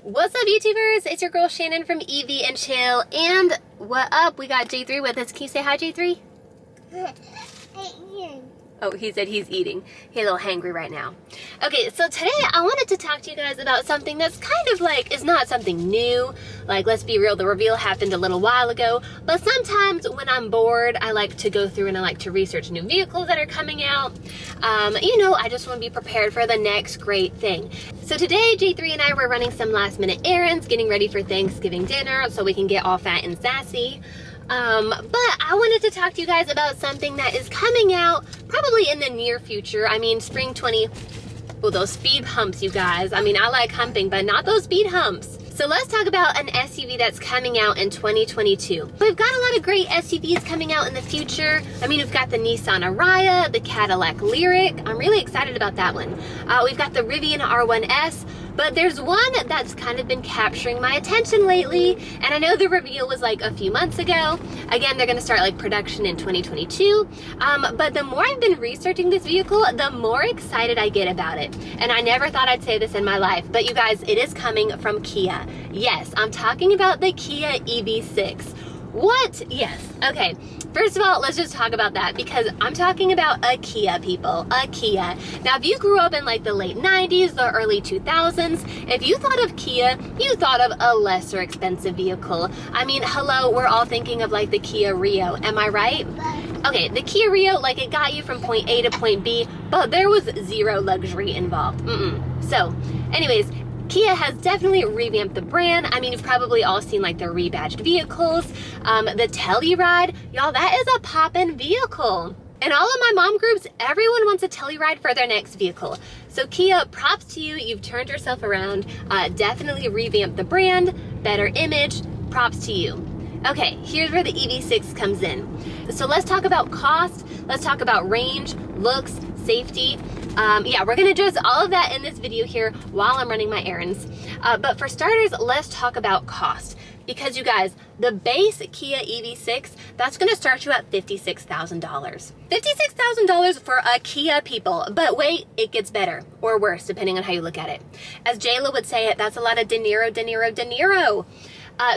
What's up, YouTubers? It's your girl Shannon from EV and Chill. And what up? We got J3 with us. Can you say hi, J3? Oh, he said he's eating. He's a little hangry right now. Okay, so today I wanted to talk to you guys about something that's kind of like, is not something new. Like, let's be real, the reveal happened a little while ago. But sometimes when I'm bored, I like to go through and I like to research new vehicles that are coming out. I just want to be prepared for the next great thing. So today, J3 and I were running some last minute errands, getting ready for Thanksgiving dinner so we can get all fat and sassy. But I wanted to talk to you guys about something that is coming out probably in the near future. I mean, spring 20, oh, those speed humps, you guys. I mean, I like humping, but not those speed humps. So let's talk about an SUV that's coming out in 2022. We've got a lot of great SUVs coming out in the future. I mean, we've got the Nissan Ariya, the Cadillac Lyriq. I'm really excited about that one. We've got the Rivian R1S. But there's one that's kind of been capturing my attention lately, and I know the reveal was like a few months ago. Again, they're gonna start like production in 2022. But the more I've been researching this vehicle, the more excited I get about it. And I never thought I'd say this in my life, but you guys, it is coming from Kia. Yes, I'm talking about the Kia EV6. What? Yes. Okay. First of all, let's just talk about that because I'm talking about a Kia, people. A Kia. Now, if you grew up in like the late 90s, the early 2000s, if you thought of Kia, you thought of a lesser expensive vehicle. I mean, hello, we're all thinking of like the Kia Rio. Am I right? Okay, the Kia Rio, like it got you from point A to point B, but there was zero luxury involved. So, anyways, Kia has definitely revamped the brand. I mean, you've probably all seen like their rebadged vehicles. The Telluride, y'all, that is a poppin' vehicle. In all of my mom groups, everyone wants a Telluride for their next vehicle. So Kia, props to you. You've turned yourself around. Definitely revamped the brand, better image, props to you. Okay, here's where the EV6 comes in. So let's talk about cost. Let's talk about range, looks, safety. Yeah, we're gonna address all of that in this video here while I'm running my errands. But for starters, let's talk about cost. Because you guys, the base Kia EV6, that's gonna start you at $56,000. $56,000 for a Kia, people. But wait, it gets better or worse, depending on how you look at it. As J-Lo would say it, that's a lot of De Niro.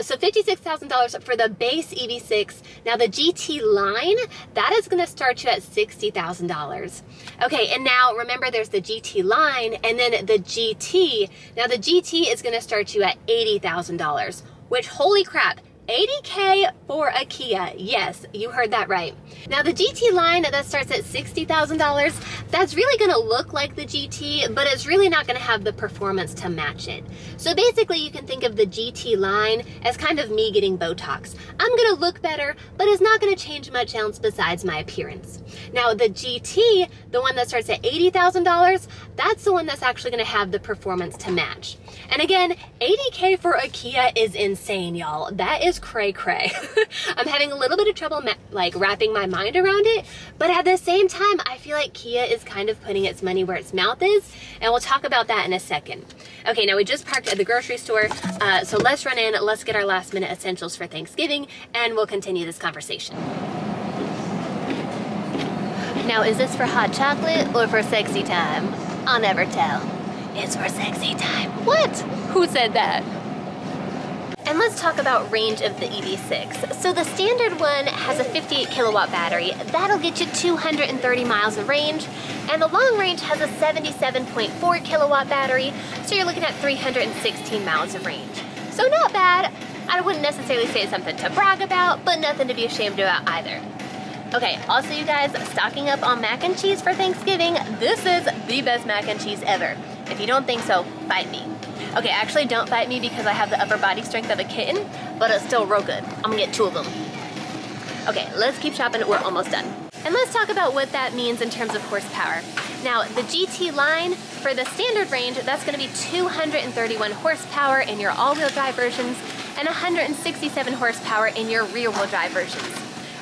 So $56,000 for the base EV6. Now the GT line, that is gonna start you at $60,000. Okay, and now remember there's the GT line and then the GT. Now the GT is gonna start you at $80,000, which holy crap, 80K for a Kia. Yes, you heard that right. Now the GT line that starts at $60,000, that's really gonna look like the GT, but it's really not gonna have the performance to match it. So basically you can think of the GT line as kind of me getting Botox. I'm gonna look better, but it's not gonna change much else besides my appearance. Now the GT, the one that starts at $80,000, that's the one that's actually gonna have the performance to match. And again, 80K for a Kia is insane, y'all. That is cray-cray. I'm having a little bit of trouble like wrapping my mind around it, but at the same time, I feel like Kia is kind of putting its money where its mouth is, and we'll talk about that in a second. Okay, now we just parked at the grocery store, so let's run in, let's get our last minute essentials for Thanksgiving, and we'll continue this conversation. Now, is this for hot chocolate or for sexy time? I'll never tell. It's for sexy time. What? Who said that? And let's talk about range of the EV6. So the standard one has a 58 kilowatt battery. That'll get you 230 miles of range. And the long range has a 77.4 kilowatt battery. So you're looking at 316 miles of range. So not bad. I wouldn't necessarily say it's something to brag about, but nothing to be ashamed about either. Okay, also you guys, stocking up on mac and cheese for Thanksgiving. This is the best mac and cheese ever. If you don't think so, fight me. Okay, actually don't fight me because I have the upper body strength of a kitten, but it's still real good. I'm gonna get 2 of them. Okay, let's keep shopping, we're almost done. And let's talk about what that means in terms of horsepower. Now, the GT line, for the standard range, that's gonna be 231 horsepower in your all-wheel drive versions and 167 horsepower in your rear-wheel drive versions.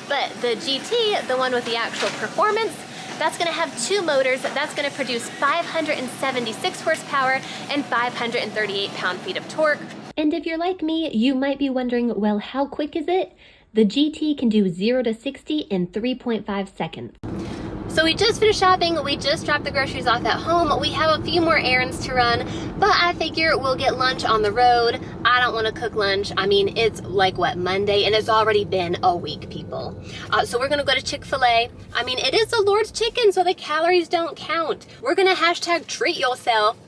But the GT, the one with the actual performance, that's gonna have 2 motors. That's gonna produce 576 horsepower and 538 pound-feet of torque. And if you're like me, you might be wondering, well, how quick is it? The GT can do 0 to 60 in 3.5 seconds. So we just finished shopping, we just dropped the groceries off at home, we have a few more errands to run, but I figure we'll get lunch on the road. I don't want to cook lunch. I mean, it's like, what, Monday, and it's already been a week, people. So we're gonna go to Chick-fil-A. I mean, it is the Lord's chicken, so the calories don't count. We're gonna hashtag treat yourself.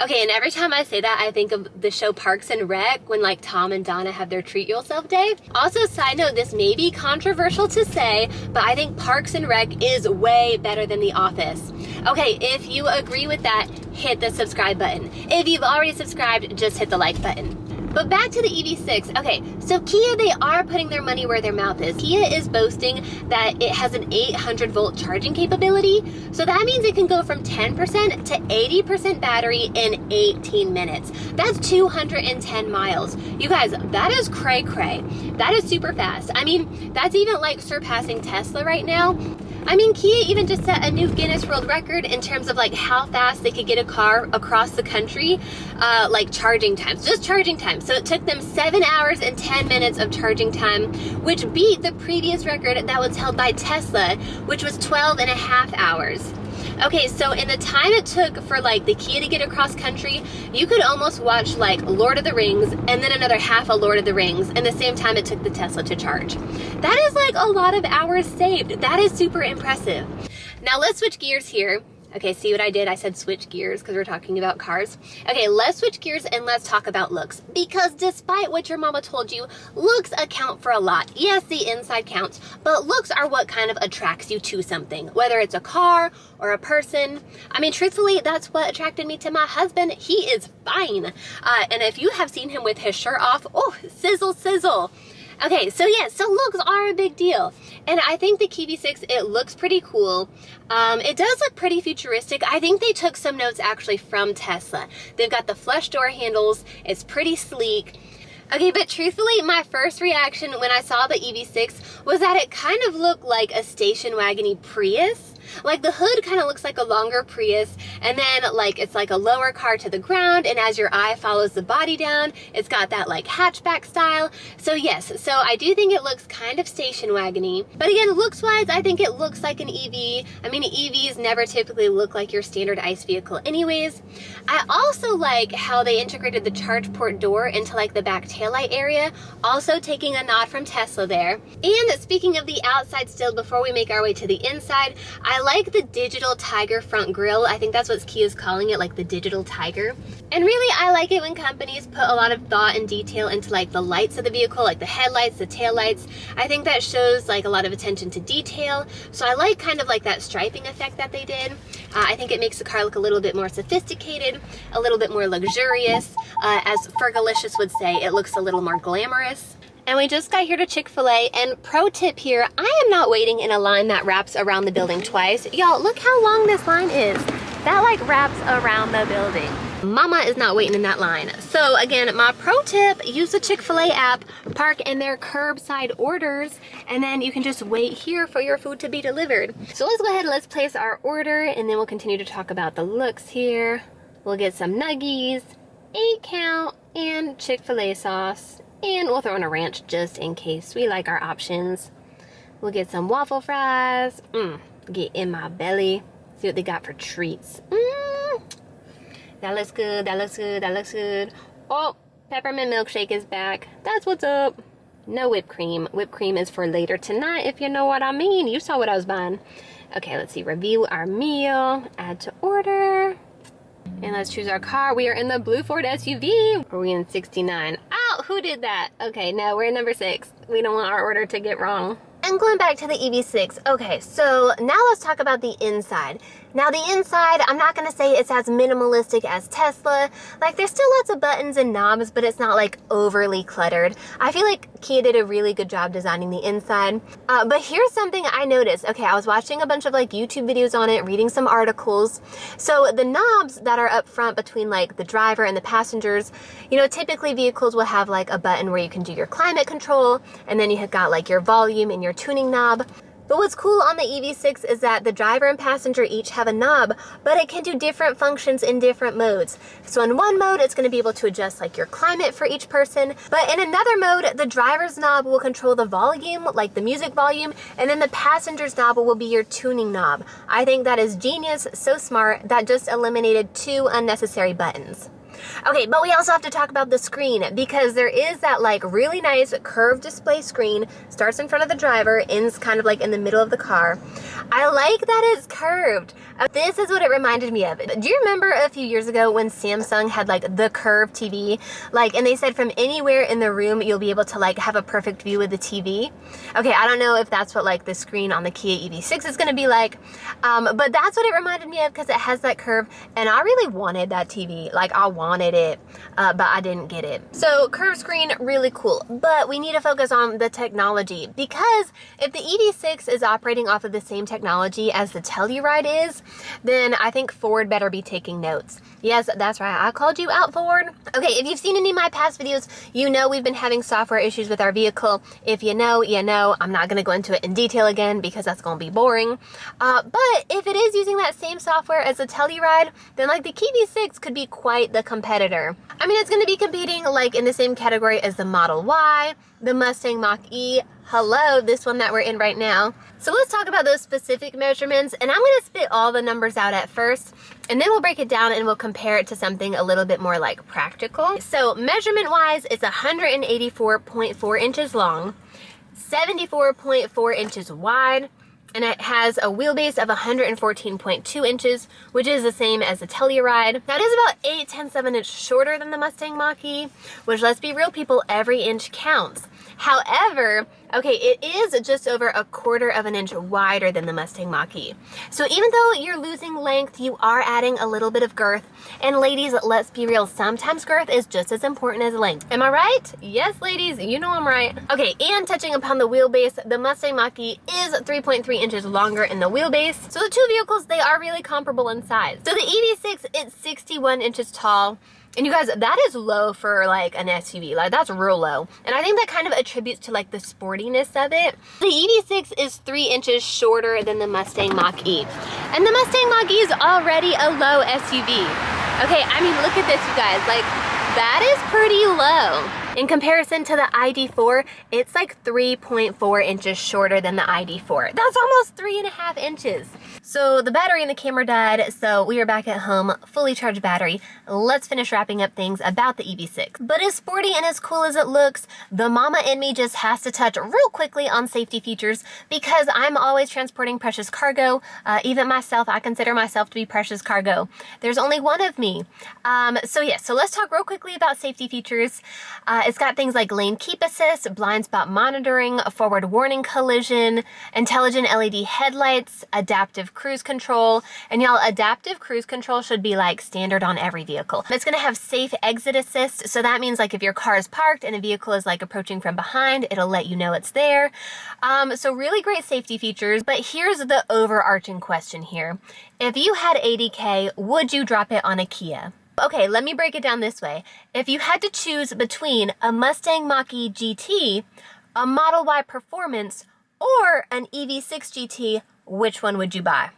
Okay, and every time I say that, I think of the show Parks and Rec, when like Tom and Donna have their treat yourself day. Also, side note, this may be controversial to say, but I think Parks and Rec is way better than The Office. Okay, if you agree with that, hit the subscribe button. If you've already subscribed, just hit the like button. But back to the EV6. Okay, so Kia, they are putting their money where their mouth is. Kia is boasting that it has an 800 volt charging capability. So that means it can go from 10% to 80% battery in 18 minutes. That's 210 miles. You guys, that is cray cray. That is super fast. I mean, that's even like surpassing Tesla right now. I mean, Kia even just set a new Guinness World Record in terms of like how fast they could get a car across the country, like charging times, just charging time. So it took them 7 hours and 10 minutes of charging time, which beat the previous record that was held by Tesla, which was 12 and a half hours. Okay, so in the time it took for like the Kia to get across country, you could almost watch like Lord of the Rings and then another half of Lord of the Rings in the same time it took the Tesla to charge. That is like a lot of hours saved. That is super impressive. Now let's switch gears here. Okay, see what I did? I said switch gears because we're talking about cars. Okay, let's switch gears and let's talk about looks. Because despite what your mama told you, looks account for a lot. Yes, the inside counts, but looks are what kind of attracts you to something, whether it's a car or a person. I mean, truthfully, that's what attracted me to my husband. He is fine. And if you have seen him with his shirt off, oh, sizzle, sizzle. Okay, so yeah, so looks are a big deal. And I think the Kia EV6, it looks pretty cool. It does look pretty futuristic. I think they took some notes actually from Tesla. They've got the flush door handles. It's pretty sleek. Okay, but truthfully, my first reaction when I saw the EV6 was that it kind of looked like a station wagon-y Prius. Like the hood kind of looks like a longer Prius, and then like it's like a lower car to the ground, and as your eye follows the body down, it's got that like hatchback style. So yes, so I do think it looks kind of station wagon-y. But again, looks wise, I think it looks like an EV. I mean, EVs never typically look like your standard ICE vehicle anyways. I also like how they integrated the charge port door into like the back taillight area, also taking a nod from Tesla there. And speaking of the outside still, before we make our way to the inside, I like the digital tiger front grille. I think that's what Kia's calling it, like the digital tiger. And really, I like it when companies put a lot of thought and detail into like the lights of the vehicle, like the headlights, the taillights. I think that shows like a lot of attention to detail. So I like kind of like that striping effect that they did. I think it makes the car look a little bit more sophisticated, a little bit more luxurious. As Fergalicious would say, it looks a little more glamorous. And we just got here to Chick-fil-A, and pro tip here, I am not waiting in a line that wraps around the building twice. Y'all, look how long this line is. That like wraps around the building. Mama is not waiting in that line. So again, my pro tip, use the Chick-fil-A app, park in their curbside orders, and then you can just wait here for your food to be delivered. So let's go ahead and let's place our order, and then we'll continue to talk about the looks here. We'll get some nuggies, 8 count, and Chick-fil-A sauce. And we'll throw in a ranch just in case. We like our options. We'll get some waffle fries. Get in my belly. See what they got for treats. That looks good, that looks good, that looks good. Oh, peppermint milkshake is back. That's what's up. No whipped cream. Whipped cream is for later tonight, if you know what I mean. You saw what I was buying. Okay, let's see. Review our meal. Add to order. And let's choose our car. We are in the blue Ford SUV. Or are we in 69? Oh, who did that? Okay, no, we're in number 6. We don't want our order to get wrong. And going back to the EV6, okay, so now let's talk about the inside. Now the inside, I'm not gonna say it's as minimalistic as Tesla. Like there's still lots of buttons and knobs, but it's not like overly cluttered. I feel like Kia did a really good job designing the inside. But here's something I noticed. Okay, I was watching a bunch of like YouTube videos on it, reading some articles. So the knobs that are up front between like the driver and the passengers, you know, typically vehicles will have like a button where you can do your climate control, and then you have got like your volume and your tuning knob. But what's cool on the EV6 is that the driver and passenger each have a knob, but it can do different functions in different modes. So in one mode, it's going to be able to adjust like your climate for each person. But in another mode, the driver's knob will control the volume, like the music volume, and then the passenger's knob will be your tuning knob. I think that is genius, so smart, that just eliminated 2 unnecessary buttons. Okay, but we also have to talk about the screen, because there is that like really nice curved display screen, starts in front of the driver, ends kind of like in the middle of the car. I like that it's curved. This is what it reminded me of. Do you remember a few years ago when Samsung had like the curved TV? Like, and they said from anywhere in the room, you'll be able to like have a perfect view of the TV. Okay, I don't know if that's what like the screen on the Kia EV6 is gonna be like, but that's what it reminded me of, because it has that curve, and I really wanted that TV. Like, I wanted it, but I didn't get it. So curved screen, really cool. But we need to focus on the technology, because if the EV6 is operating off of the same technology as the Telluride is, then I think Ford better be taking notes. Yes, that's right, I called you out, Ford. Okay, if you've seen any of my past videos, you know we've been having software issues with our vehicle. If you know, you know. I'm not gonna go into it in detail again, because that's gonna be boring. But if it is using that same software as the Telluride, then like the Kia EV6 could be quite the competitor. I mean, it's gonna be competing like in the same category as the Model Y, the Mustang Mach-E, hello, this one that we're in right now. So let's talk about those specific measurements, and I'm gonna spit all the numbers out at first, and then we'll break it down and we'll compare it to something a little bit more like practical. So measurement wise, it's 184.4 inches long, 74.4 inches wide, and it has a wheelbase of 114.2 inches, which is the same as the Telluride. That is about 8/10 of an inch shorter than the Mustang Mach-E, which, let's be real people, every inch counts. However, okay, it is just over 1/4 of an inch wider than the Mustang Mach-E. So even though you're losing length, you are adding a little bit of girth. And ladies, let's be real, sometimes girth is just as important as length. Am I right? Yes, ladies, you know I'm right. Okay, and touching upon the wheelbase, the Mustang Mach-E is 3.3 inches longer in the wheelbase. So the two vehicles, they are really comparable in size. So the EV6, it's 61 inches tall. And you guys, that is low for like an SUV. Like, that's real low. And I think that kind of attributes to like the sportiness of it. The EV6 is 3 inches shorter than the Mustang Mach-E. And the Mustang Mach-E is already a low SUV. Okay, I mean, look at this, you guys. Like, that is pretty low. In comparison to the ID4, it's like 3.4 inches shorter than the ID4. That's almost 3.5 inches. So the battery in the camera died, so we are back at home, fully charged battery. Let's finish wrapping up things about the EV6. But as sporty and as cool as it looks, the mama in me just has to touch real quickly on safety features, because I'm always transporting precious cargo. Even myself, I consider myself to be precious cargo. There's only one of me. So let's talk real quickly about safety features. It's got things like lane keep assist, blind spot monitoring, forward warning collision, intelligent LED headlights, adaptive cruise control, and y'all, adaptive cruise control should be like standard on every vehicle. It's gonna have safe exit assist, so that means like if your car is parked and a vehicle is like approaching from behind, it'll let you know it's there. So really great safety features, but here's the overarching question here. If you had 80K, would you drop it on a Kia? Okay, let me break it down this way. If you had to choose between a Mustang Mach-E GT, a Model Y Performance, or an EV6 GT, which one would you buy?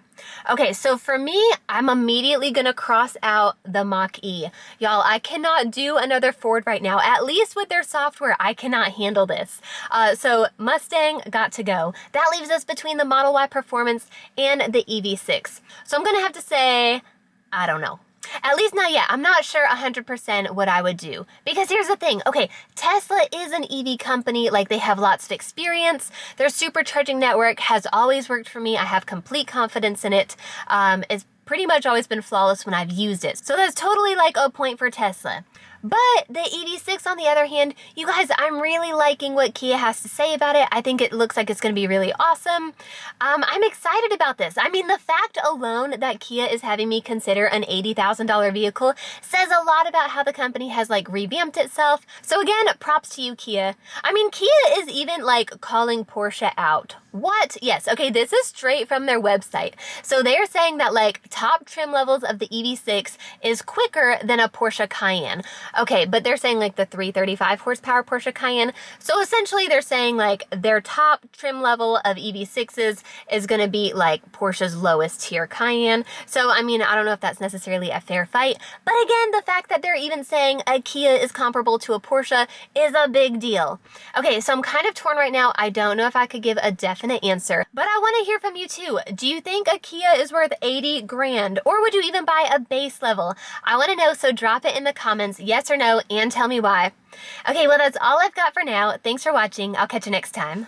Okay, so for me, I'm immediately gonna cross out the Mach-E. Y'all, I cannot do another Ford right now. At least with their software, I cannot handle this. So Mustang got to go. That leaves us between the Model Y Performance and the EV6. So I'm gonna have to say, I don't know. At least not yet. I'm not sure 100% what I would do. Because here's the thing. Okay, Tesla is an EV company. Like, they have lots of experience. Their supercharging network has always worked for me. I have complete confidence in it. It's pretty much always been flawless when I've used it. So that's totally like a point for Tesla. But the EV6, on the other hand, you guys, I'm really liking what Kia has to say about it. I think it looks like it's going to be really awesome. I'm excited about this. I mean, the fact alone that Kia is having me consider an $80,000 vehicle says a lot about how the company has like revamped itself. So again, props to you, Kia. I mean, Kia is even like calling Porsche out What? Yes. Okay, this is straight from their website. So they're saying that like top trim levels of the EV6 is quicker than a Porsche Cayenne. Okay, but they're saying like the 335 horsepower Porsche Cayenne. So essentially they're saying like their top trim level of EV6s is going to be like Porsche's lowest tier Cayenne. So I mean, I don't know if that's necessarily a fair fight, but again, the fact that they're even saying a Kia is comparable to a Porsche is a big deal. Okay, so I'm kind of torn right now. I don't know if I could give a definite answer, but I want to hear from you too. Do you think a Kia is worth 80 grand, or would you even buy a base level? I want to know, so drop it in the comments, yes or no, and tell me why. Okay, well that's all I've got for now. Thanks for watching. I'll catch you next time.